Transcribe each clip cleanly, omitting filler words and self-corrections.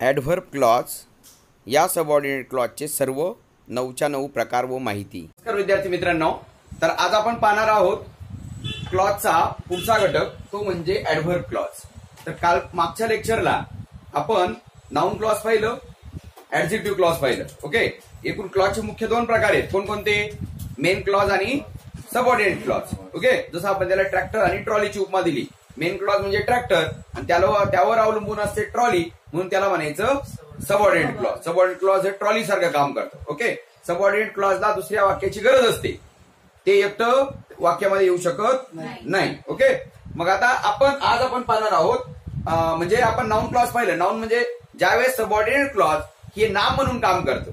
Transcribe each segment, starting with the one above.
Adverb clause या subordinate क्लॉजचे सर्व 9च्या 9 प्रकार व माहिती। नमस्कार विद्यार्थी मित्रांनो, तर आज आपण पाहणार आहोत क्लॉजचा पुढचा घटक, तो म्हणजे ॲडव्हर्ब क्लॉज। तर काल मागच्या लेक्चरला आपण नाउन क्लॉज पाहिलं, ॲडजेक्टिव्ह क्लॉज पाहिलं। ओके, एकूण क्लॉजचे मुख्य 2 प्रकार आहेत, कोणकोणते? मेन क्लॉज आणि सबऑर्डिनेट क्लॉज। ओके, जसं आपण त्याला ट्रॅक्टर आणि ट्रॉलीची उपमा दिली। मेन क्लॉज म्हणजे ट्रॅक्टर आणि त्यावर अवलंबून असते ट्रॉली, म्हणून त्याला म्हणायचं सबऑर्डिनेट क्लॉज। सबऑर्डिनेट क्लॉज हे ट्रॉली सारखं काम करतं। ओके, सबऑर्डिनेट क्लॉजला दुसऱ्या वाक्याची गरज असते, ते एकटं वाक्यामध्ये येऊ शकत नाही। ओके, मग आता आज आपण पाहणार आहोत म्हणजे आपण नाउन क्लॉज पाहिलं। नाउन म्हणजे ज्यावेळेस सबऑर्डिनेट क्लॉज हे नाम म्हणून काम करतं,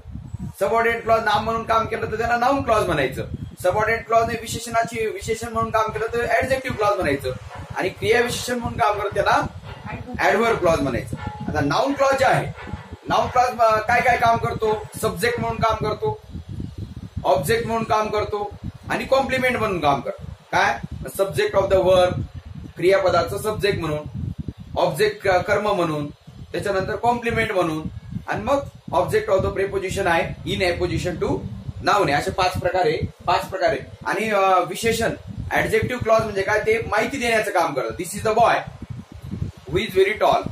सबऑर्डिनेट क्लॉज नाम म्हणून काम केलं तर त्याला नाउन क्लॉज म्हणायचं। सबऑर्डिनेट क्लॉजने विशेषण म्हणून काम केलं तर ऍडजेक्टिव्ह क्लॉज म्हणायचं, आणि क्रिया विशेषण म्हणून काम करत त्याला ॲडव्हर्ब क्लॉज म्हणायचं। आता नाउन क्लॉज जे आहे, नाउन क्लॉज काय काय काम करतो? सब्जेक्ट म्हणून काम करतो, ऑब्जेक्ट म्हणून काम करतो आणि कॉम्प्लिमेंट म्हणून काम करतो। काय? सब्जेक्ट ऑफ द वर्ब, क्रियापदाचं सब्जेक्ट म्हणून, ऑब्जेक्ट कर्म म्हणून, त्याच्यानंतर कॉम्प्लिमेंट म्हणून, आणि मग ऑब्जेक्ट ऑफ द प्रेपोजिशन आहे इन एपोजिशन टू नाउन आहे। असे 5 प्रकारे आणि विशेषण ऍडजेक्टिव्ह क्लॉज म्हणजे काय? ते माहिती देण्याचं काम करतं। This is the boy who is very tall,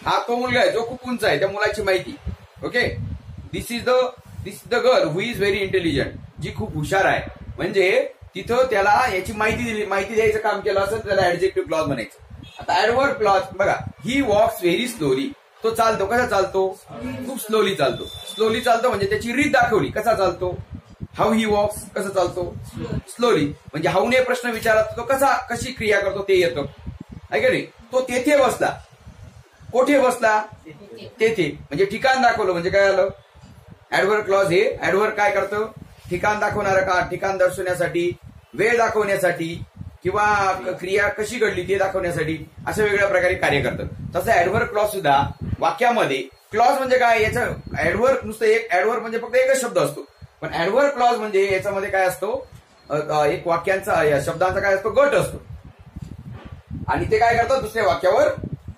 हा तो मुलगा आहे जो खूप उंच आहे, त्या मुलाची माहिती। Okay, this is the girl who is very intelligent, जी खूप हुशार आहे, म्हणजे तिथं त्याला याची माहिती द्यायचं काम केलं असं त्याला ऍडजेक्टिव्ह क्लॉज म्हणायचं। आता ॲडव्हर्ब क्लॉज बघा, ही वॉक्स व्हेरी स्लोली, तो चालतो, कसा चालतो? खूप स्लोली चालतो। स्लोली चालतो म्हणजे त्याची रीत दाखवली, कसा चालतो? हाऊ ही वॉक्स, कसं चालतो? स्लोली। म्हणजे हाऊने प्रश्न विचारत तो कशी क्रिया करतो ते येतं, आहे का नाही? तो तेथे बसला, कोठे बसला? तेथे, म्हणजे ठिकाण दाखवलं, म्हणजे काय आलं? ॲडव्हर्ब क्लॉज हे ॲडव्हर्ब काय करतं? ठिकाण दाखवणारं का? ठिकाण दर्शवण्यासाठी, वेळ दाखवण्यासाठी, किंवा क्रिया कशी घडली ते दाखवण्यासाठी अशा वेगळ्या प्रकारे कार्य करतं। तसं ॲडव्हर्ब क्लॉज सुद्धा वाक्यामध्ये, क्लॉज म्हणजे काय? याचं ॲडव्हर्ब नुसतं एक ॲडव्हर्ब म्हणजे फक्त एकच शब्द असतो, पण ॲडव्हर्ब क्लॉज म्हणजे याच्यामध्ये काय असतो? एक वाक्यांचा, या शब्दांचा काय असतो? गट असतो, आणि ते काय करतात? दुसऱ्या वाक्यावर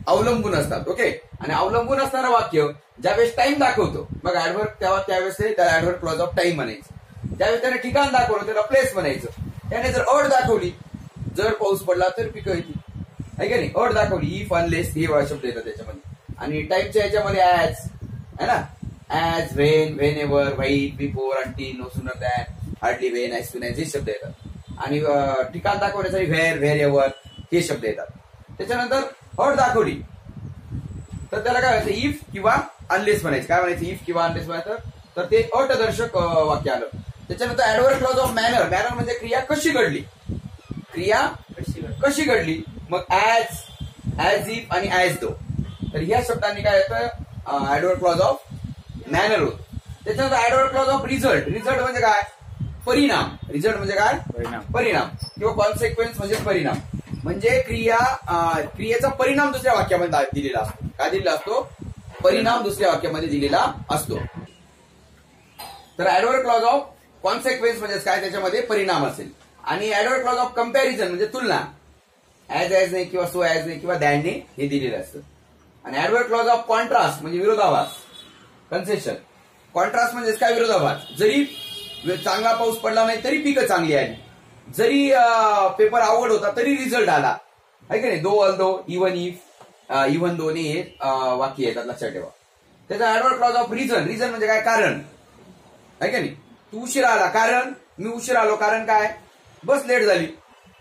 अवलंबून असतात। ओके, आणि अवलंबून असणारं वाक्य ज्यावेळेस टाइम दाखवतो, मग ॲडव्हर्ब त्यावेळेस त्याला ॲडव्हर्ब क्लॉज ऑफ टाइम म्हणायचं। ज्यावेळेस त्याने ठिकाण दाखवलं त्याला प्लेस म्हणायचं। त्याने जर अट दाखवली, जर पाऊस पडला तर पिकं येतील, आहे का नाही? अट दाखवली, इफ, अनलेस, हे शब्द येतात त्याच्यामध्ये। आणि टाइमच्या याच्यामध्ये ऍज आहे ना, as, when, whenever, while, before, until, no sooner than, hardly, when, as soon as, हे शब्द येतात। आणि ठिकाण दाखवण्यासाठी व्हेअर, व्हेअर एव्हर, हे शब्द येतात। त्याच्यानंतर अट दाखवली तर त्याला काय व्हायचं? इफ किंवा अनलेस म्हणायचं। काय म्हणायचं? इफ किंवा अनलेस म्हणायचं, तर ते अटदर्शक वाक्य आलं। त्याच्यानंतर adverb clause of manner, manner म्हणजे क्रिया कशी घडली, क्रिया कशी घडली, मग ॲज इफ आणि ॲज दो, तर ह्या शब्दांनी काय येतं? ॲडव्हर्ब क्लॉज ऑफ मॅनर होत। त्याच्यानंतर adverb clause of result, result म्हणजे काय? परिणाम। रिझल्ट म्हणजे काय? परिणाम, किंवा कॉन्सिक्वेन्स म्हणजे परिणाम, म्हणजे क्रियेचा परिणाम दुसऱ्या वाक्यामध्ये दिलेला असतो। काय दिलेला असतो? परिणाम दुसऱ्या वाक्यामध्ये दिलेला असतो। तर ॲडव्हर्ब क्लॉज ऑफ कॉन्सिक्वेन्स म्हणजे काय? त्याच्यामध्ये परिणाम असेल। आणि ॲडव्हर्ब क्लॉज ऑफ कम्पॅरिझन म्हणजे तुलना, ॲज ने किंवा सो ॲज ने किंवा दॅनने हे दिलेलं असतं। आणि ॲडव्हर्ब क्लॉज ऑफ कॉन्ट्रास्ट म्हणजे विरोधाभास, कन्सेशन। कॉन्ट्रास्ट म्हणजे काय? विरोधाभास। जरी चांगला पाऊस पडला नाही तरी पिकं चांगली आली, जरी पेपर अवघड होता तरी रिझल्ट आला, आहे का नाही? Though, although, even, if, even though हे वाक्य येतात, लक्षात ठेवा। त्याचा adverb clause of reason, reason म्हणजे काय? कारण, आहे का नाही? तू उशीर आला, कारण मी उशीर आलो, कारण काय? बस लेट झाली,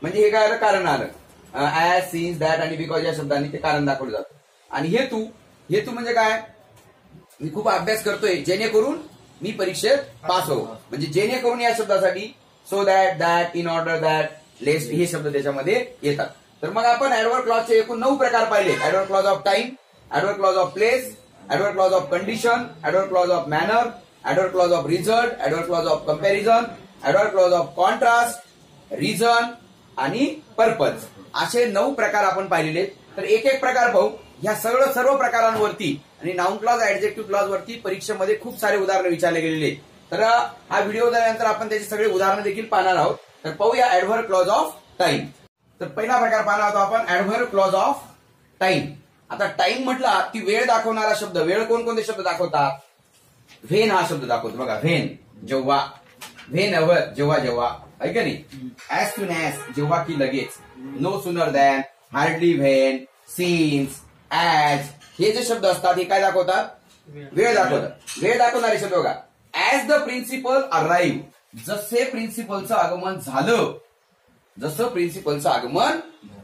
म्हणजे हे काय आलं? कारण आलं। ॲज, सिन्स, दॅट आणि बिकॉज या शब्दांनी ते कारण दाखवलं जातं। आणि हेतू, हेतू म्हणजे काय? मी खूप अभ्यास करतोय जेणेकरून मी परीक्षेत पास हो, म्हणजे जेणेकरून या शब्दासाठी so that, that, in order that, lest, हे शब्द त्याच्यामध्ये येतात। तर मग आपण ॲडव्हर्ब क्लॉजचे एकूण 9 प्रकार पाहिले। Adverb clause of time, adverb clause of place, adverb clause of condition, adverb clause of manner, adverb clause of result, adverb clause of comparison, adverb clause of contrast, reason आणि पर्पज, असे 9 प्रकार आपण पाहिलेले। तर एक एक प्रकार पाहू। ह्या सर्व प्रकारांवरती आणि नाउन क्लॉज, ऍडजेक्टिव्ह क्लॉज वरती परीक्षेमध्ये खूप सारे उदाहरणं विचारले गेलेले। तर हा व्हिडिओ झाल्यानंतर आपण त्याचे सगळे उदाहरणं देखील पाहणार आहोत। तर पाहूया ॲडव्हर्ब क्लॉज ऑफ टाइम। तर पहिला प्रकार पाहणार आहोत आपण ॲडव्हर्ब क्लॉज ऑफ टाइम। आता टाइम म्हटला की वेळ दाखवणारा शब्द, वेळ कोणकोणते शब्द दाखवतात? व्हेन हा शब्द दाखवतो बघा, व्हेन जेव्हा, व्हेन एव्हर जेव्हा जेव्हा, आहे का नाही? ऍज सून ऍज जेव्हा की लगेच, no sooner than, hardly when, since, as हे जे शब्द असतात हे काय दाखवतात? वेळ दाखवतात. वेळ दाखवणारे शब्द बघा, ऍज द प्रिन्सिपल अराईव्ह, जसे प्रिन्सिपलचं आगमन झालं, जसं प्रिन्सिपलचं आगमन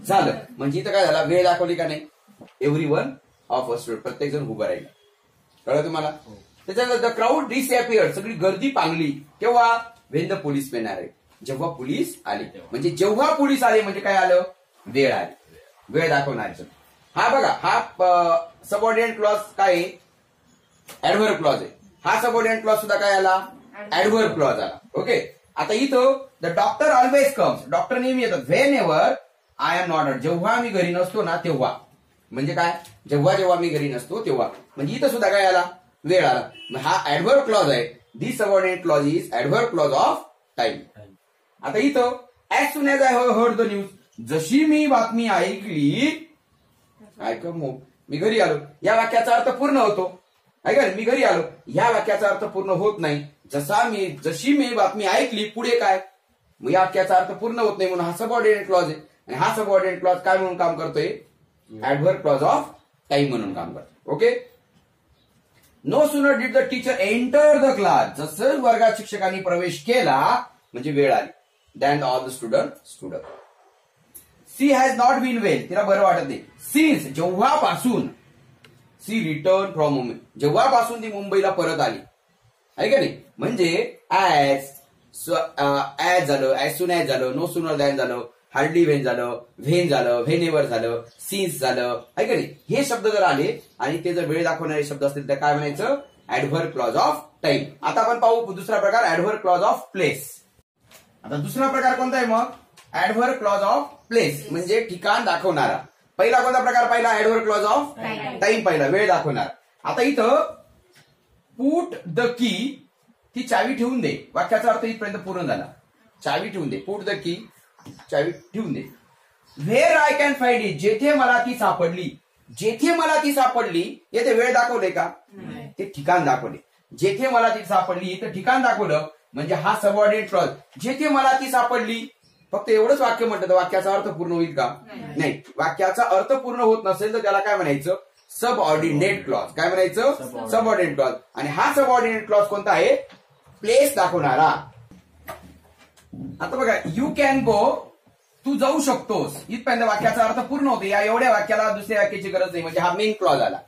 झालं, म्हणजे इथं काय झालं? वेळ दाखवली का नाही? एव्हरीवन ऑफ अ स्टूड, प्रत्येक जण उभं राहिलं. कळलं तुम्हाला? त्याच्यानंतर द क्राऊड डिसअपियर्ड, सगळी गर्दी पांगली. केव्हा? व्हेन द पोलीस मेन आले, जेव्हा पोलीस आले. म्हणजे जेव्हा पोलीस आले म्हणजे काय आलं? वेळ आली. वेळ दाखवणारे शब्द. हा बघा, हा सबऑर्डिनेट क्लॉज काय आहे? ऍडव्हर्ब क्लॉज आहे. हा सबऑर्डिनेट क्लॉज सुद्धा काय आला? ऍडव्हर्ब क्लॉज आला. ओके. आता इथं the doctor always comes, doctor नेहमी येतात. When ever I am not, जेव्हा मी घरी नसतो ना तेव्हा. म्हणजे काय? जेव्हा जेव्हा मी घरी नसतो तेव्हा. म्हणजे इथं सुद्धा काय आला? वेळ आला. हा ऍडव्हर्ब क्लॉज आहे. This subordinate clause is adverb clause of time. आता इथं as soon as I heard the news, जशी मी बातमी ऐकली, मी घरी आलो. या वाक्याचा अर्थ पूर्ण होतो, आहे का? मी घरी आलो, या वाक्याचा अर्थ पूर्ण होत नाही. जशी मी बातमी ऐकली, पुढे काय? मग या वाक्याचा अर्थ पूर्ण होत नाही, म्हणून हा सबऑर्डिनेट क्लॉज आहे. आणि हा सबऑर्डिनेट क्लॉज काय म्हणून काम करतोय? ऍडव्हर्ब क्लॉज ऑफ टाइम म्हणून काम करतो. Okay. No sooner did the teacher enter the class, जसं वर्गात शिक्षकांनी प्रवेश केला म्हणजे वेळ आली. Than all the student stood up. She has not been well, तिला बरं वाटत नाही. सिन्स, जेव्हापासून. सी रिटर्न फ्रॉम मुंबई, जेव्हापासून ती मुंबईला परत आली, आहे का नाही? म्हणजे ऍज झालं, ऍज सून ऍज झालं, नो सुनर दॅन झालं, हार्डली व्हेन झालं, व्हेन झालं, व्हेन एव्हर झालं, सिन्स झालं, आहे का नाही? हे शब्द जर आले आणि ते जर वेळ दाखवणारे शब्द असतील तर काय म्हणायचं? Adverb clause of time. आता आपण पाहू दुसरा प्रकार, ऍडव्हर्ब क्लॉज ऑफ प्लेस. आता दुसरा प्रकार कोणता आहे मग? ऍडव्हर्ब क्लॉज ऑफ प्लेस, म्हणजे ठिकाण दाखवणारा. पहिला कोणता प्रकार पाहिला? ऍडव्हर्ब क्लॉज ऑफ टाइम पाहिला, वेळ दाखवणार. आता इथं पुट द की, ती चावी ठेवून दे, वाक्याचा अर्थ इथपर्यंत पूर्ण झाला. चावी ठेवून दे, पुट द की, चावी ठेवून दे. Where I can find it, जेथे मला ती सापडली. जेथे मला ती सापडली, येथे वेळ दाखवले का? ते ठिकाण दाखवले. जेथे मला ती सापडली इथं ठिकाण दाखवलं, म्हणजे हा सबऑर्डिनेट क्लॉज. जेथे मला ती सापडली, फक्त एवढंच वाक्य म्हटलं तर वाक्याचा अर्थ पूर्ण होईल का? नाही. वाक्याचा अर्थ पूर्ण होत नसेल तर त्याला काय म्हणायचं? Subordinate clause. काय म्हणायचं? Subordinate clause. आणि हा सबऑर्डिनेट क्लॉज कोणता आहे? प्लेस दाखवणारा. आता बघा, यू कॅन गो, तू जाऊ शकतोस, इथपर्यंत वाक्याचा अर्थ पूर्ण होतो. या एवढ्या वाक्याला दुसऱ्या वाक्याची गरज नाही, म्हणजे हा मेन क्लॉज आला.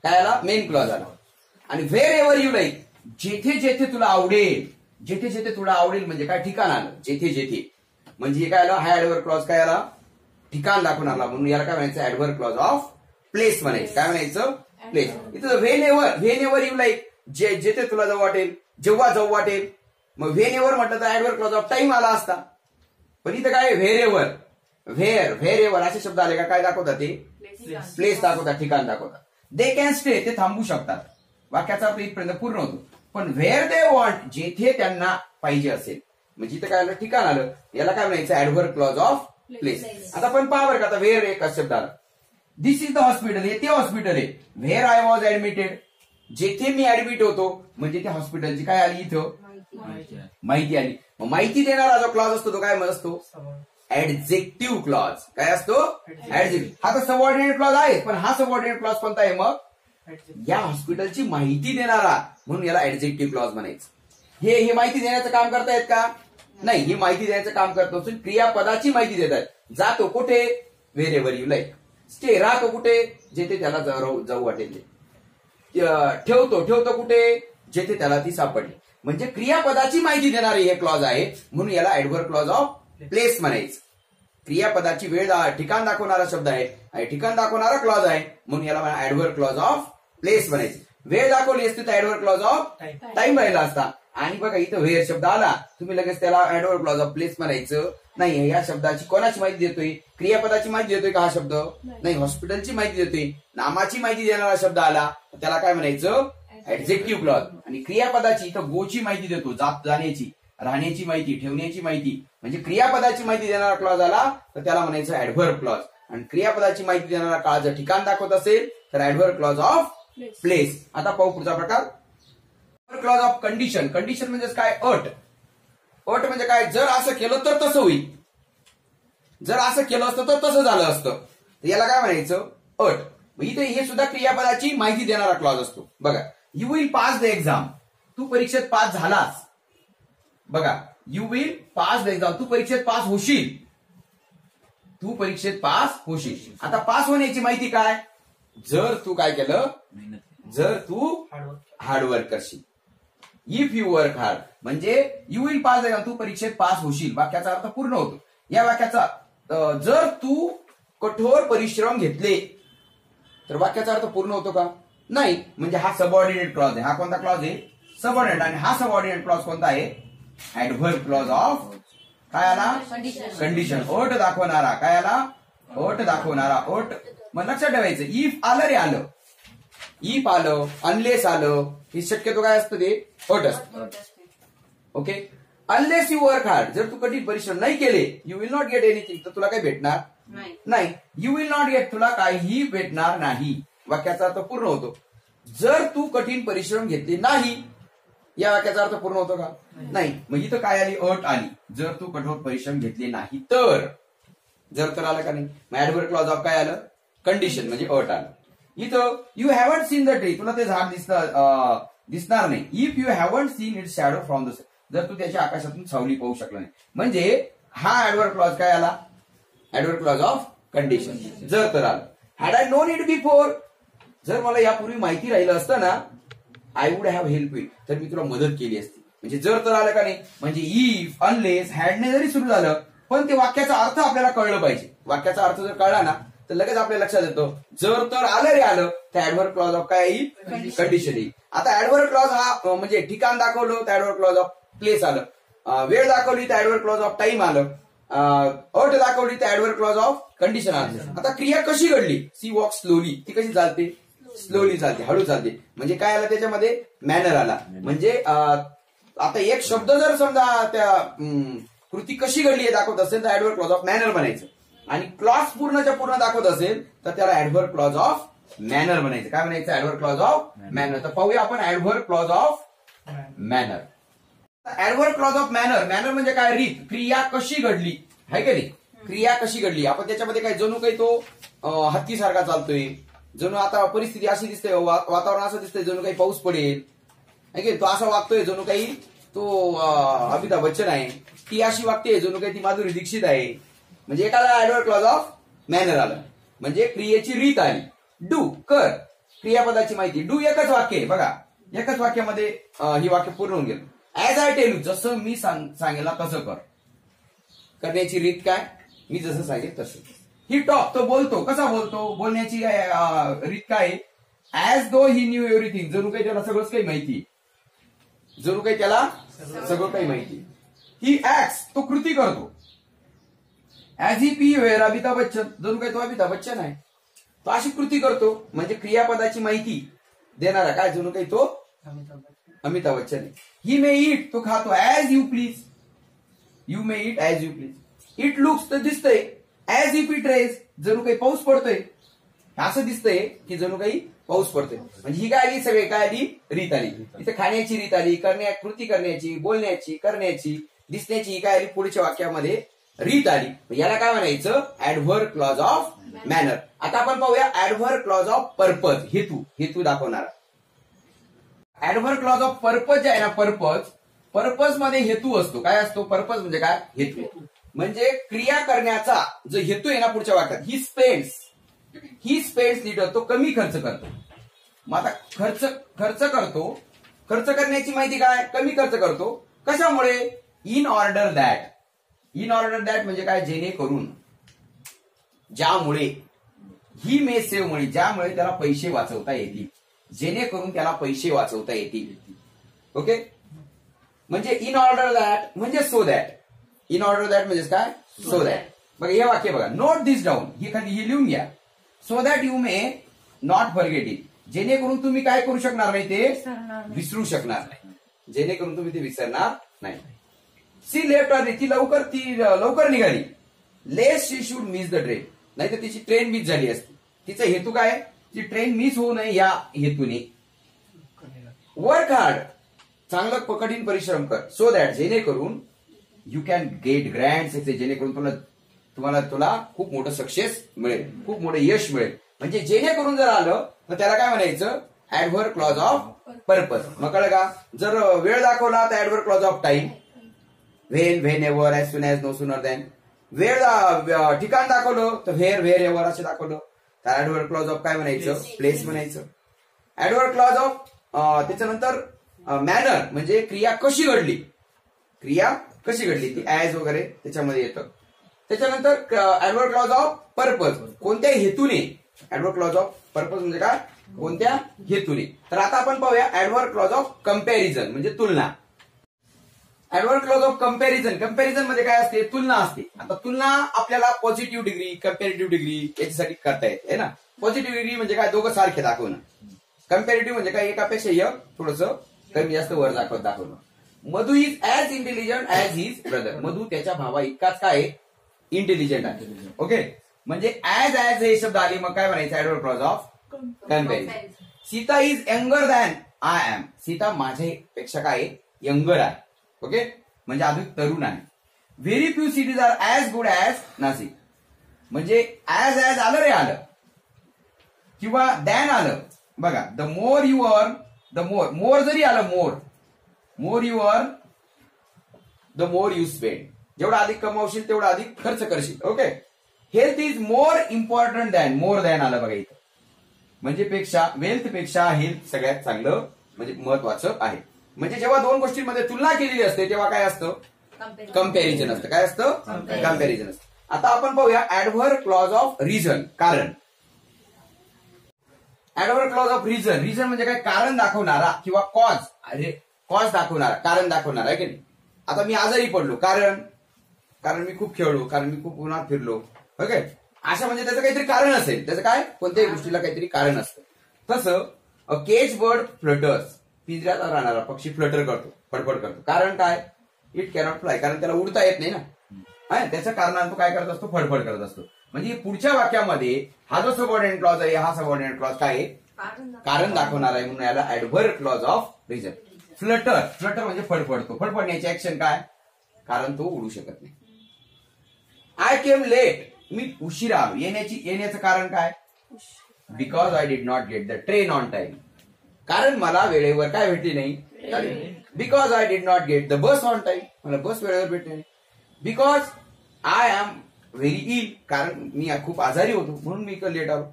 काय आला? मेन क्लॉज आला. आणि व्हेर एव्हर यू लाईक, जेथे जेथे तुला आवडेल. जेथे जेथे तुला आवडेल म्हणजे काय? ठिकाण आलं. जेथे जेथे म्हणजे काय आलं? हा ऍडव्हर्ब क्लॉज काय आला? ठिकाण दाखवणारा. म्हणून याला काय म्हणायचं? ऍडव्हर्ब क्लॉज ऑफ प्लेस म्हणायचं. काय म्हणायचं? प्लेस. इथं व्हेन एव्हर यू लाईक, जेथे तुला जाऊ वाटेल, जेव्हा जाऊ वाटेल. मग व्हेन एव्हर म्हटलं तर ऍडव्हर्ब क्लॉज ऑफ टाइम आला असता. पण इथं काय? व्हेर एव्हर असे शब्द आले का? काय दाखवतात ते? प्लेस दाखवतात, ठिकाण दाखवतात. दे कॅन स्टे, ते थांबू शकतात. वाक्याचा अर्थ इथपर्यंत पूर्ण होतो. पण व्हेअर दे वॉन्ट, जेथे त्यांना पाहिजे असेल, म्हणजे इथं काय आलं? ठिकाण आलं. याला काय म्हणायचं? Adverb clause of place. आता आपण पहा बरं का, आता व्हेअर एक शब्द आला. दिस इज द हॉस्पिटल, हे ते हॉस्पिटल आहे. व्हेअर आय वॉज ऍडमिटेड, जेथे मी ऍडमिट होतो, म्हणजे त्या हॉस्पिटलची काय आली? इथं माहिती आली. मग माहिती देणारा जो क्लॉज असतो तो काय असतो? Adjective clause. काय असतो? ऍडजेक्टिव्ह. हा तर सबऑर्डिनेट क्लॉज आहे, पण हा सबऑर्डिनेट क्लॉज कोणता आहे मग? या हॉस्पिटलची माहिती देणारा, म्हणून याला ऍडजेक्टिव्ह क्लॉज म्हणायचं. हे माहिती देण्याचं काम करतायत का? नाही. ही माहिती देण्याचं काम करत नसून क्रियापदाची माहिती देत आहेत. जातो कुठे? Where ever you like. Stay, राहतो कुठे? जेथे त्याला जाऊ वाटेल. ठेवतो कुठे? जेथे त्याला ती सापडली. म्हणजे क्रियापदाची माहिती देणारे हे क्लॉज आहे, म्हणून याला ऍडव्हर्ब क्लॉज ऑफ प्लेस म्हणायचं. क्रियापदाची वेळ ठिकाण दाखवणारा शब्द आहे आणि ठिकाण दाखवणारा क्लॉज आहे, म्हणून याला ऍडव्हर्ब क्लॉज ऑफ प्लेस म्हणायचं. वेळ दाखवली असती तर ऍडव्हर्ब क्लॉज ऑफ टाइम राहिला असता. आणि बघा इथं व्हेअर शब्द आला, तुम्ही लगेच त्याला ऍडव्हर्ब क्लॉज ऑफ प्लेस म्हणायचं नाही. या शब्दाची कोणाची माहिती देतोय? क्रियापदाची माहिती देतोय का हा शब्द? नाही. हॉस्पिटलची माहिती देतोय. नामाची माहिती देणारा शब्द आला तर त्याला काय म्हणायचं? Adjective clause. आणि क्रियापदाची इथं गोची माहिती देतो, जाण्याची, राहण्याची माहिती, ठेवण्याची माहिती, म्हणजे क्रियापदाची माहिती देणारा क्लॉज आला तर त्याला म्हणायचं ऍडव्हर्ब क्लॉज. आणि क्रियापदाची माहिती देणारा काळ जर ठिकाण दाखवत असेल तर ऍडव्हर्ब क्लॉज ऑफ प्लेस. आता पाहू पुढचा प्रकार, क्लॉज ऑफ कंडिशन. कंडिशन म्हणजे काय? अट. अट म्हणजे काय? जर असं केलं तर तसं होईल, जर असं केलं असतं तर तसं झालं असतं, तर याला काय म्हणायचं? अट. इथे हे सुद्धा क्रियापदाची माहिती देणारा क्लॉज असतो. बघा, you will pass the exam. तू परीक्षेत पास झालास. बघा, you will pass the exam. तू परीक्षेत पास होशील. तू परीक्षेत पास होशील. आता पास होण्याची माहिती काय? जर तू काय केलं, जर तू हार्डवर्क करशील. इफ यू वर्क हार्ड म्हणजे you will pass the exam, तू परीक्षेत पास होशील. वाक्याचा अर्थ पूर्ण होतो. या वाक्याचा जर तू कठोर परिश्रम घेतले तर वाक्याचा अर्थ पूर्ण होतो का? नाही. म्हणजे हा सबऑर्डिनेट क्लॉज आहे. हा कोणता क्लॉज आहे? सबऑर्डिनेट. आणि हा सबऑर्डिनेट क्लॉज कोणता आहे? ऍडव्हर्ब क्लॉज ऑफ काय आला? कंडिशन. अट दाखवणारा. काय आला? अट दाखवणारा. अट. मग लक्षात ठेवायचं, इफ आलं रे आलं, इफ आलं, अनलेस आलं, हे शक्यतो काय असतं? ते अट असतं. Okay. Unless you work hard, जर तू कठीण परिश्रम नाही केले, you will not gate anything, तर तुला काही भेटणार नाही. यू विल नॉट गेट, तुला काहीही भेटणार नाही. वाक्याचा अर्थ पूर्ण होतो. जर तू कठीण परिश्रम घेतले नाही, या वाक्याचा अर्थ पूर्ण होतो का? नाही. मग इथं काय आली? अट आली. जर तू कठोर परिश्रम घेतले नाही तर. जर तर आलं का नाही? मग ऍडव्हर्ब क्लॉज ऑफ काय आलं? कंडिशन म्हणजे अट आलं. इथं you haven't seen the tree, तुला ते झाड दिसणार नाही. If you haven't seen it shadow from the, जर तू त्याच्या आकाशातून सावली पाहू शकला नाही. म्हणजे हा ऍडव्हर्ब क्लॉज काय आला? Adverb clause of condition. जर तर आलं. Had I non it before, जर मला यापूर्वी माहिती राहिलं असतं ना, I would have help it, तर मी तुला मदत केली असती. म्हणजे जर तर आलं का नाही? म्हणजे इफ, अनलेस, हॅडने जरी सुरू झालं, पण ते वाक्याचा अर्थ आपल्याला कळलं पाहिजे. वाक्याचा अर्थ जर कळला ना तर लगेच आपल्या लक्षात येतं. जर तर आलं रे आलं, तर ऍडव्हर्ब क्लॉज ऑफ काय येईल? कंडिशन येईल. आता ऍडव्हर्ब क्लॉज हा म्हणजे ठिकाण दाखवलं तर ऍडव्हर्ब क्लॉज ऑफ प्लेस आलं. वेळ दाखवली तर ऍडव्हर्ब क्लॉज ऑफ टाइम आलं. अट दाखवली तर ऍडव्हर्ब क्लॉज ऑफ कंडिशन आलं. आता क्रिया कशी घडली? सी वॉक स्लोली, ती कशी चालते? स्लोली चालते, हळू चालते. म्हणजे काय आलं त्याच्यामध्ये? मॅनर आला. म्हणजे आता एक शब्द जर समजा त्या कृती कशी घडली हे दाखवत असेल तर ऍडव्हर्ब क्लॉज ऑफ मॅनर बनायचं. आणि क्लॉज पूर्णच्या पूर्ण दाखवत असेल तर त्याला ऍडव्हर्ब क्लॉज ऑफ मॅनर बनायचं. काय म्हणायचं? Adverb clause of manner. तर पाहूया आपण adverb clause of manner. Adverb clause of manner. Manner म्हणजे काय? रीत. क्रिया कशी घडली, आहे का नाही? क्रिया कशी घडली. आपण त्याच्यामध्ये काय जणू काही तो हत्तीसारखा चालतोय, जणू आता परिस्थिती अशी दिसते, वातावरण असं दिसतंय जणू काही पाऊस पडेल, आहे की तो असा वागतोय जणू काही तो अमिताभ बच्चन आहे, ती अशी वागते जणू काही ती माधुरी दीक्षित आहे. म्हणजे एकाला ऍडव्हर्ब क्लॉज ऑफ मॅनर आलं. म्हणजे क्रियेची रीत आली. डू, कर, क्रियापदाची माहिती. डू एकच वाक्य आहे. बघा, एकच वाक्यामध्ये ही वाक्य पूर्ण होऊन गेलं. ऍज आय टेल यू, जसं मी सांगेला तसं कर. करण्याची रीत काय? मी जसं सांगेल तसं. ही टॉक, तो बोलतो. कसा बोलतो? बोलण्याची रीत काय? ऍज दो ही न्यू एव्हरीथिंग, जणू काही त्याला सगळंच काही माहिती, जणू काही त्याला सगळं काही माहिती. ही ऍक्ट्स, तो कृती करतो. ऍज ही पी वेअर अमिताभ बच्चन, जणू काही तो अमिताभ बच्चन आहे, तो अशी कृती करतो. म्हणजे क्रियापदाची माहिती देणारा काय? जणू काही तो अमिताभ बच्चन आहे. ही मे ईट, तो खातो. As you please, you may eat as you please. It looks, तर दिसतंय. ऍज इफ इट रेज, जणू काही पाऊस पडतोय, असं दिसतंय की जणू काही पाऊस पडतोय. म्हणजे ही काय आली? सगळे काय आली? रीत आली. इथे खाण्याची रीत आली, कृती करण्याची, बोलण्याची, करण्याची, दिसण्याची, ही काय आली? पुढच्या वाक्यामध्ये रीत आली. याला काय म्हणायचं? Adverb clause of manner. आता आपण पाहूया ऍडव्हर्ब क्लॉज ऑफ पर्पज, हेतू. हेतू दाखवणारा. ऍडव्हर्ब क्लॉज ऑफ पर्पज जे आहे ना, पर्पज मध्ये हेतू असतो. काय असतो? पर्पज म्हणजे काय? हेतू. म्हणजे क्रिया करण्याचा जो हेतू आहे ना पुढच्या वाक्यात, ही स्पेंड्स लिटर, तो कमी खर्च करतो. मग आता खर्च करतो, खर्च करण्याची माहिती काय? कमी खर्च करतो. कशामुळे? In order that. In order that म्हणजे काय? जेणेकरून, ज्यामुळे. ही मे सेव्ह मुळे, ज्यामुळे त्याला पैसे वाचवता येतील, जेणेकरून त्याला पैसे वाचवता येतील. ओके. म्हणजे इन ऑर्डर दॅट म्हणजे so that. In order that म्हणजे काय? So that. बघा हे वाक्य बघा. नोट दिस डाऊन, हे लिहून घ्या. So that you may not forget it, जेणेकरून तुम्ही काय करू शकणार नाही? ते विसरू शकणार नाही. जेणेकरून तुम्ही ते विसरणार नाही. सी लेफ्ट अर्ली, ती लवकर निघाली. लेस शी शुड मिस द ट्रेन, नाही तर तिची ट्रेन मिस झाली असती. तिचा हेतू काय? ती ट्रेन मिस होऊ नये या हेतूने वर्क हार्ड, चांगलं कठीण परिश्रम कर, सो दॅट जेणेकरून you can get grand success, जेणेकरून तुला खूप मोठं सक्सेस मिळेल, खूप मोठं यश मिळेल. म्हणजे जेणेकरून जर आलं तर त्याला काय म्हणायचं? Adverb clause of purpose. मग कळलं का? जर वेळ दाखवला तर adverb clause of time, when, whenever, as soon as, no sooner than. वेळ ठिकाण दाखवलं तर व्हेर एव्हर असं दाखवलं तर ऍडव्हर्ब क्लॉज ऑफ काय म्हणायचं? प्लेस म्हणायचं. ऍडव्हर्ब क्लॉज ऑफ त्याच्यानंतर मॅनर म्हणजे क्रिया कशी घडली, क्रिया कशी घडली ती ऍज वगैरे त्याच्यामध्ये येतं. त्याच्यानंतर ऍडव्हर्ब क्लॉज ऑफ पर्पज, कोणत्या हेतूने. ऍडव्हर्ब क्लॉज ऑफ पर्पज म्हणजे काय? कोणत्या हेतूने. तर आता आपण पाहूया ऍडव्हर्ब क्लॉज ऑफ कंपॅरिझन म्हणजे तुलना. Adverb clause of comparison, comparison मध्ये काय असते? तुलना असते. आता तुलना आपल्याला पॉझिटिव्ह डिग्री, कंपॅरेटिव्ह डिग्री याच्यासाठी करता येते ना. पॉझिटिव्ह डिग्री म्हणजे काय? दोघं सारखे दाखवणं. कंपॅरेटिव्ह म्हणजे काय? एकापेक्षा एक थोडस कमी जास्त वर दाखवणं. Madhu is as intelligent as his brother, Madhu त्याच्या भावा इतकाच काय इंटेलिजंट आहे. ओके, म्हणजे ऍज हे शब्द आले मग काय म्हणायचं? Adverb clause of comparison. Sita is younger than I am, Sita माझ्यापेक्षा काय यंगर आहे. ओके, म्हणजे अजून तरुण आहे. Very few cities are as good as Nashik, म्हणजे ऍज आलं रे आलं किंवा दॅन आलं. बघा, the more you earn, the more जरी आलं, more you earn the more you spend, जेवढा अधिक कमावशील तेवढा अधिक खर्च करशील. Okay, health is more important than, more than आलं बघा इथं, म्हणजे वेल्थ पेक्षा हेल्थ सगळ्यात चांगलं म्हणजे महत्वाचं आहे. म्हणजे जेव्हा दोन गोष्टींमध्ये तुलना केलेली असते तेव्हा काय असतं? कंपॅरिझन असतं. काय असतं? कंपॅरिझन असतं. आता आपण पाहूया ऍडव्हर्ब क्लॉज ऑफ रिझन, कारण. Adverb clause of reason, reason म्हणजे काय? कारण दाखवणारा किंवा कॉज दाखवणारा, कारण दाखवणारा आहे की नाही. आता मी आजारी पडलो, कारण मी खूप खेळलो, कारण मी खूप उन्हात फिरलो. ओके, अशा म्हणजे त्याचं काहीतरी कारण असेल. त्याचं काय? कोणत्याही गोष्टीला काहीतरी कारण असतं. तसं अ केज बर्ड फ्लटर्स, पिंजऱ्यात राहणारा पक्षी फ्लटर करतो, फडफड करतो. कारण काय? इट कॅनॉट फ्लाय, कारण त्याला उडता येत नाही ना. त्याचं कारण तो काय करत असतो? फडफड करत असतो. म्हणजे पुढच्या वाक्यामध्ये हा जो सबऑर्डिनेट क्लॉज आहे, हा सबऑर्डिनेट क्लॉज काय आहे? कारण दाखवणार आहे, म्हणून याला adverb clause of reason. Flutter म्हणजे फडफडतो, फडफडण्याची ऍक्शन काय? कारण तो उडू शकत नाही. आय केम लेट, मी उशिरा आलो. येण्याचं कारण काय? Because I did not get the train on time, कारण मला वेळेवर काय भेटली नाही. Because I did not get the bus on time, मला बस वेळेवर भेटली नाही. बिकॉज आय एम व्हेरी इल, कारण मी खूप आजारी होतो म्हणून मी लेट आलो.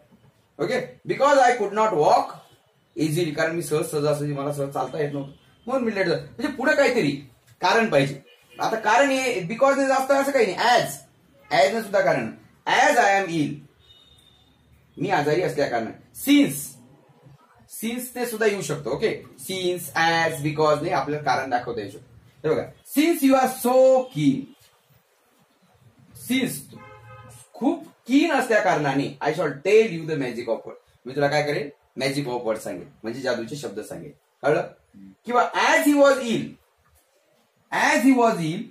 Okay, because I could not walk easily, कारण मी सहजासहजी मला सहज चालता येत नव्हतं म्हणून मी लेट झालो. म्हणजे पुढे काहीतरी कारण पाहिजे. आता कारण हे बिकॉज ने जास्त असं काही नाही. ऍज ने सुद्धा कारण. ऍज आय एम इल, मी आजारी असल्या कारण. सिन्स ने सुद्धा येऊ शकतो. ओके, सिन्स, ऍज, बिकॉज ने आपल्याला कारण दाखवता येऊ शकतो. हे बघा, since you are so keen, since खूप कीन असल्या कारणाने I shall tell you the magic of word, मी तुला काय करेन? मॅजिक ऑफ वर्ड सांगेन, म्हणजे जादूचे शब्द सांगेन. कळलं? किंवा ऍज ही वॉज इल,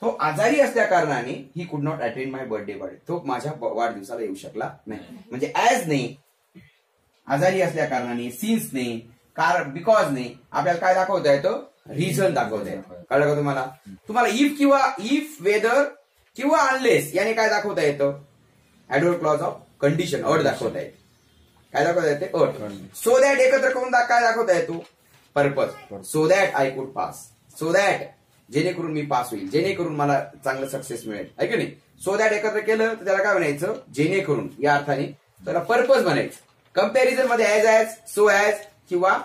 तो आजारी असल्या कारणाने ही could not attend my birthday party, तो माझ्या वाढदिवसाला येऊ शकला नाही. म्हणजे ऍज ने, आजारी असल्या कारणाने, सिन्स ने, कारण, बिकॉज ने आपल्याला काय दाखवता येतं? रिझन दाखवता येतं. कळलं का तुम्हाला? इफ, वेदर किंवा अनलेस याने काय दाखवता येतं? ऍडव्हर्ब क्लॉज ऑफ कंडिशन, अट दाखवता येते. काय दाखवता येते? अट. सो दॅट एकत्र करून काय दाखवता येतो? Purpose. So that I could pass, so that जेणेकरून मी पास होईल, जेणेकरून मला चांगलं सक्सेस मिळेल, आहे की नाही. सो दॅट एकत्र केलं तर त्याला काय म्हणायचं? जेणेकरून, या अर्थाने त्याला पर्पज म्हणायचं. कंपॅरिझन मध्ये ऍज, सो ऍज किंवा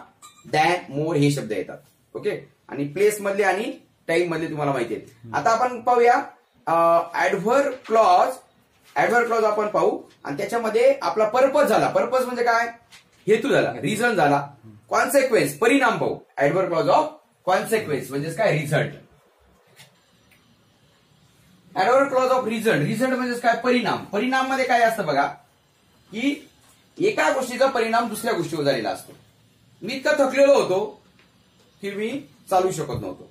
दॅन, मोर हे शब्द येतात. ओके, आणि प्लेस मधले आणि टाइम मधले तुम्हाला माहिती आहेत. आता आपण पाहूया ऍडव्हर्ब क्लॉज आपण पाहू, आणि त्याच्यामध्ये आपला पर्पज झाला. पर्पज म्हणजे काय? हेतू झाला, रिझन झाला. कॉन्सिक्वेन्स, परिणाम पाहू. ऍडव्हर्ब क्लॉज ऑफ कॉन्सिक्वेन्स म्हणजे काय? Result. Adverb clause of result म्हणजे काय? परिणाम. परिणाम मध्ये काय असतं बघा, की एका गोष्टीचा परिणाम दुसऱ्या गोष्टीवर झालेला असतो. मी इतका थकलेलो होतो की मी चालू शकत नव्हतो.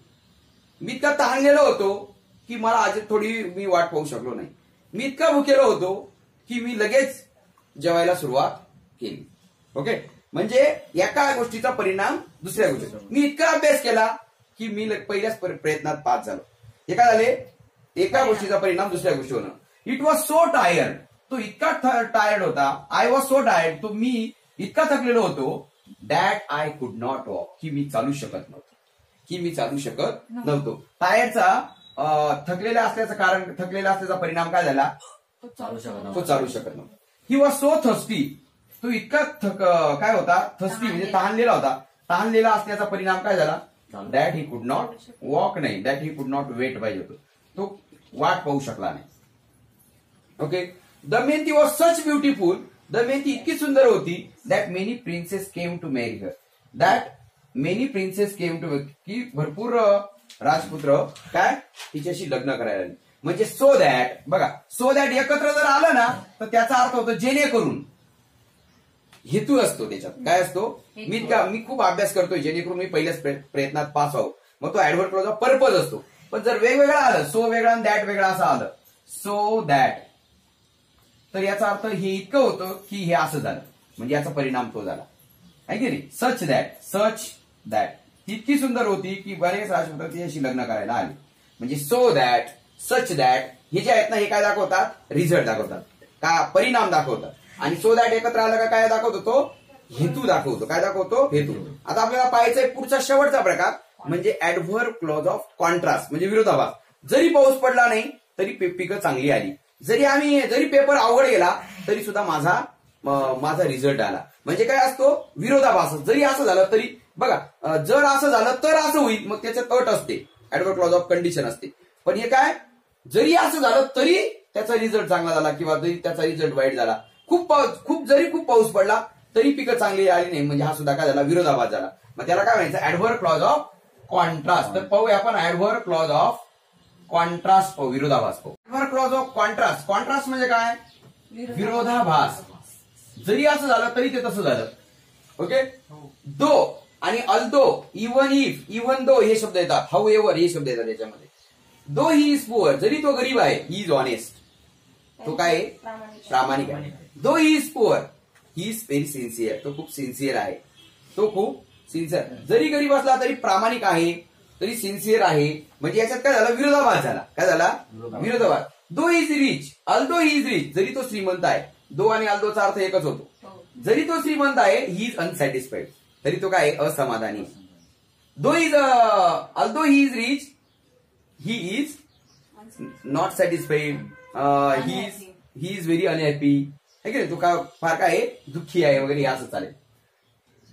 मी इतका तहानलेलो होतो की मला आज थोडी मी वाट पाहू शकलो नाही. मी इतका भुकेलो होतो की मी लगेच जेवायला सुरुवात केली. ओके, म्हणजे एका गोष्टीचा परिणाम दुसऱ्या गोष्टी. मी इतका अभ्यास केला की मी पहिल्याच प्रयत्नात पास झालो. हे काय झाले, एका गोष्टीचा परिणाम दुसऱ्या गोष्टी होणं. इट वॉज सो टायर्ड, तो इतका टायर्ड होता. आय वॉज सो टायर्ड, तो मी इतका थकलेलो होतो. That I could not walk, की मी चालू शकत नव्हतो. टायर्डचा थकलेला असल्याचा परिणाम काय झाला, तो चालू शकत नव्हता. ही वॉज सो थर्स्टी, तो इतका काय होता, थर्स्टी म्हणजे तहानलेला होता. तहानलेला असल्याचा परिणाम काय झाला, that he could not walk, नाही that he could not weight पाहिजे होतो, तो वाट पाहू शकला नाही. Okay, Damayanti was such beautiful, Damayanti इतकी सुंदर होती. That many princess came to marry her, that many princess came to, की भरपूर राजपुत्र काय तिच्याशी लग्न करायला आले. म्हणजे सो दॅट, बघा सो दॅट एकत्र जर आलं ना तर त्याचा अर्थ होतो जेणेकरून. हेतू असतो त्याच्यात, काय असतो, मी खूप अभ्यास करतोय जेणेकरून मी पहिल्याच प्रयत्नात पास व्हावं, मग तो ऍडव्हर्ब क्लॉजचा पर्पज असतो. पण जर वेगवेगळं आलं, सो वेगळा आणि दॅट वेगळा असं आलं, सो दॅट, तर याचा अर्थ हे इतकं होतं की हे असं झालं, म्हणजे याचा परिणाम तो झाला, आहे की नाही. सच दॅट इतकी सुंदर होती की बरेच राजपुत्र तिच्याशी लग्न करायला आले. म्हणजे सो दॅट, सच दॅट, हे जे आहेत ना हे काय दाखवतात, रिझल्ट दाखवतात, का परिणाम दाखवतात. आणि सो दॅट एकत्र आलं का काय दाखवतो, तो हेतू दाखवतो. काय दाखवतो, हेतू. आता आपल्याला पाहायचंय पुढचा शेवटचा प्रकार म्हणजे ऍडव्हर्ब क्लॉज ऑफ कॉन्ट्रास्ट, म्हणजे विरोधाभास. जरी पाऊस पडला नाही तरी पिकं चांगली आली, जरी पेपर अवघड गेला तरी सुद्धा माझा रिझल्ट आला. म्हणजे काय असतो, विरोधाभास. जरी असं झालं तरी, बघा जर असं झालं तर असं होईल, मग त्याच्यात अट असते, ऍडव्हर्ब क्लॉज ऑफ कंडिशन असते. पण हे काय, जरी असं झालं तरी त्याचा रिझल्ट चांगला झाला किंवा जरी त्याचा रिझल्ट वाईट झाला. खूप पाऊस पडला तरी पिकं चांगली आली नाही, म्हणजे हा सुद्धा काय झाला, विरोधाभास झाला. मग त्याला काय म्हणायचं, ऍडव्हर्ब क्लॉज ऑफ कॉन्ट्रास्ट. तर पाहूया आपण ऍडव्हर्ब क्लॉज ऑफ कॉन्ट्रास्ट पाहू, विरोधाभास पाहू. Adverb clause of contrast, contrast म्हणजे काय, विरोधाभास. जरी असं झालं तरी ते तसं झालं. ओके, दो आणि अल्दो, इवन दो हे शब्द येतात, हाऊ एव्हर हे शब्द येतात त्याच्यामध्ये. दो ही इज पुअर, जरी तो गरीब आहे, ही इज ऑनेस्ट, तो काय प्रामाणिक आहे. Though he is poor, he is very sincere, तो खूप सिन्सिअर आहे, जरी गरीब असला तरी प्रामाणिक आहे, तरी सिन्सिअर आहे. म्हणजे याच्यात काय झालं, विरोधाभास झाला. काय झाला, विरोधाभास. Though is rich, although he is rich, जरी तो श्रीमंत आहे. दो आणि अल्दोचा अर्थ एकच होतो. जरी तो श्रीमंत आहे, ही इज अनसॅटिस्फाईड, तरी तो काय असमाधानी. Although he is rich, he is not satisfied, he is very unhappy, है की नाही. तो का फार काय दुःखी आहे वगैरे असं चालेल.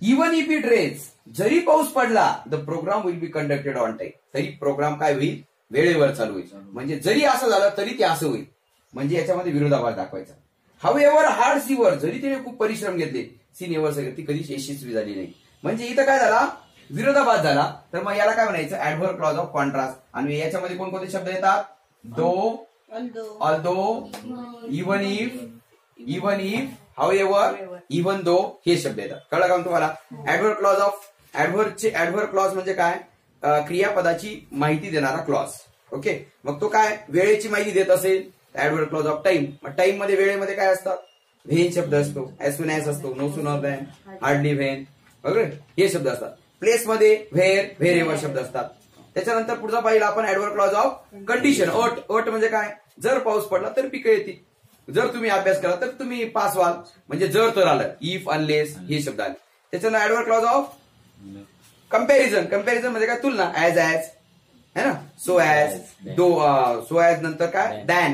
इवन इफ इट रेन्स, जरी पाऊस पडला, the program will be conducted on time, तरी प्रोग्राम काय होईल, वेळेवर चालू होईल. म्हणजे जरी असं झालं तरी ते असं होईल, म्हणजे याच्यामध्ये विरोधाभास दाखवायचा. However hard she work, जरी तिने खूप परिश्रम घेतले, सी नेव्हर ती कधीच यशस्वी झाली नाही. म्हणजे इथं काय झाला, विरोधाभास झाला. तर मग याला काय म्हणायचं, ऍडव्हर्ब क्लॉज ऑफ कॉन्ट्रास्ट. आणि याच्यामध्ये कोणकोणते शब्द येतात, though, although, even if, however, even though, हे शब्द येतात. कळलं का तुम्हाला. Adverb clause of, adverb clause म्हणजे काय, क्रियापदाची माहिती देणारा क्लॉज. ओके, मग तो काय वेळेची माहिती देत असेल, ऍडव्हर्ब क्लॉज ऑफ टाइम. मग टाइम मध्ये वेळेमध्ये काय असतात, व्हेन शब्द असतो, एज सून एज असतो, no sooner than, hardly when वगैरे हे शब्द असतात. प्लेस मध्ये व्हेर एव्हर शब्द असतात. त्याच्यानंतर पुढचा पाहिला आपण ऍडव्हर्ब क्लॉज ऑफ कंडिशन. अट म्हणजे काय, जर पाऊस पडला तर पिकं येतील, जर तुम्ही अभ्यास केला तर तुम्ही पास व्हाल, म्हणजे जर तर आलं, इफ, अनलेस हे शब्द आले. त्याच्यानंतर ऍडव्हर्ब क्लॉज ऑफ कंपॅरिझन म्हणजे काय, तुलना, ऍज है ना, सो ऍज नंतर काय, दॅन,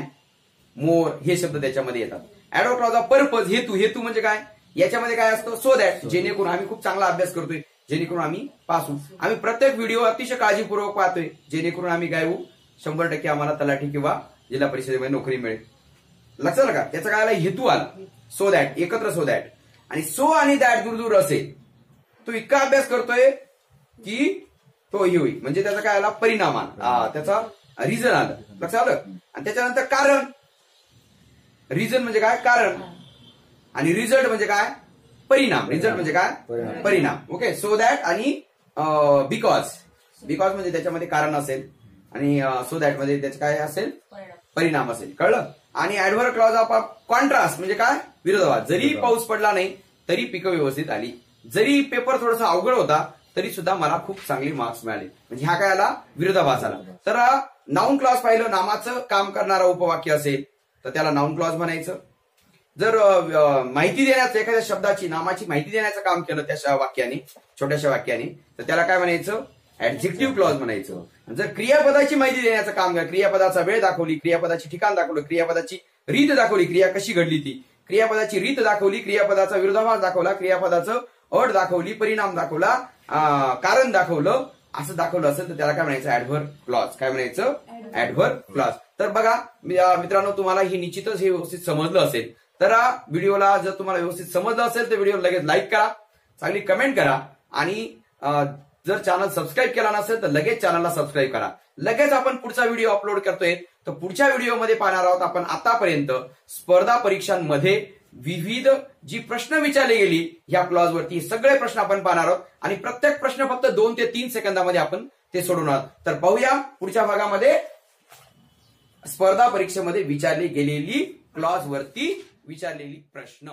मोर हे शब्द त्याच्यामध्ये येतात. ऍडव्हर्ब क्लॉज ऑफ पर्पज, हेतू म्हणजे काय, याच्यामध्ये काय असतो, सो दॅट, जेणेकरून आम्ही खूप चांगला अभ्यास करतोय, जेणेकरून आम्ही पास होऊ. आम्ही प्रत्येक व्हिडिओ अतिशय काळजीपूर्वक पाहतोय, जेणेकरून आम्ही काय होऊ, 100% आम्हाला तलाठी किंवा जिल्हा परिषदेमध्ये नोकरी मिळेल. लक्षात का, त्याचा काय आला, हेतू आला, सो दॅट, एकत्र सो दॅट. आणि सो आणि दॅट दूर असेल, तो इतका अभ्यास करतोय की तो ही होईल, म्हणजे त्याचा काय आला, परिणाम आला, त्याचा रिझन आलं. लक्षात आलं. आणि त्याच्यानंतर कारण, रिझन म्हणजे काय, कारण, आणि रिझल्ट म्हणजे काय, परिणाम. रिझल्ट म्हणजे काय, परिणाम. ओके, सो दॅट आणि बिकॉज म्हणजे त्याच्यामध्ये कारण असेल, आणि सो दॅट मध्ये त्याचं काय असेल, परिणाम असेल. कळलं? आणि ऍडव्हर्ब क्लॉज ऑफ कॉन्ट्रास्ट म्हणजे काय? विरोधाभास. जरी पाऊस पडला नाही तरी पिकं व्यवस्थित आली, जरी पेपर थोडासा अवघड होता तरी सुद्धा मला खूप चांगली मार्क्स मिळाले. म्हणजे हा काय आला? विरोधाभास आला. तर नाऊन क्लॉज पाहिलं, नामाचं काम करणारं उपवाक्य असेल तर त्याला नाऊन क्लॉज म्हणायचं. जर माहिती देण्याचं, एखाद्या शब्दाची नामाची माहिती देण्याचं काम केलं त्या वाक्याने, छोट्याशा वाक्याने, तर त्याला काय म्हणायचं? ऍडजेक्टिव्ह क्लॉज म्हणायचं. जर क्रियापदाची माहिती देण्याचं काम केलं, क्रियापदाचा वेळ दाखवली, क्रियापदाची ठिकाण दाखवलं, क्रियापदाची रीत दाखवली, क्रिया कशी घडली ती, क्रियापदाची रीत दाखवली, क्रियापदाचा विरोधाभास दाखवला, क्रियापदाचं अट दाखवली, परिणाम दाखवला, कारण दाखवलं, असं दाखवलं असेल तर त्याला काय म्हणायचं? Adverb clause. काय म्हणायचं? Adverb clause. तर बघा मित्रांनो, तुम्हाला ही निश्चितच हे व्यवस्थित समजलं असेल. तर व्हिडिओला जर तुम्हाला व्यवस्थित समजलं असेल तर व्हिडिओ लगेच लाईक करा, चांगली कमेंट करा, आणि जर चॅनल सबस्क्राईब केला नसेल तर लगेच चॅनलला सबस्क्राईब करा. लगेच आपण पुढचा व्हिडिओ अपलोड करतोय. तर पुढच्या व्हिडिओमध्ये पाहणार आहोत आपण आतापर्यंत स्पर्धा परीक्षांमध्ये विविध जी प्रश्न विचारली गेली ह्या क्लॉज वरती सगळे प्रश्न आपण पाहणार आहोत, आणि प्रत्येक प्रश्न फक्त 2 ते 3 सेकंदामध्ये आपण ते सोडवणार. तर पाहूया पुढच्या भागामध्ये स्पर्धा परीक्षेमध्ये विचारली गेलेली क्लॉज वरती विचारलेली प्रश्न.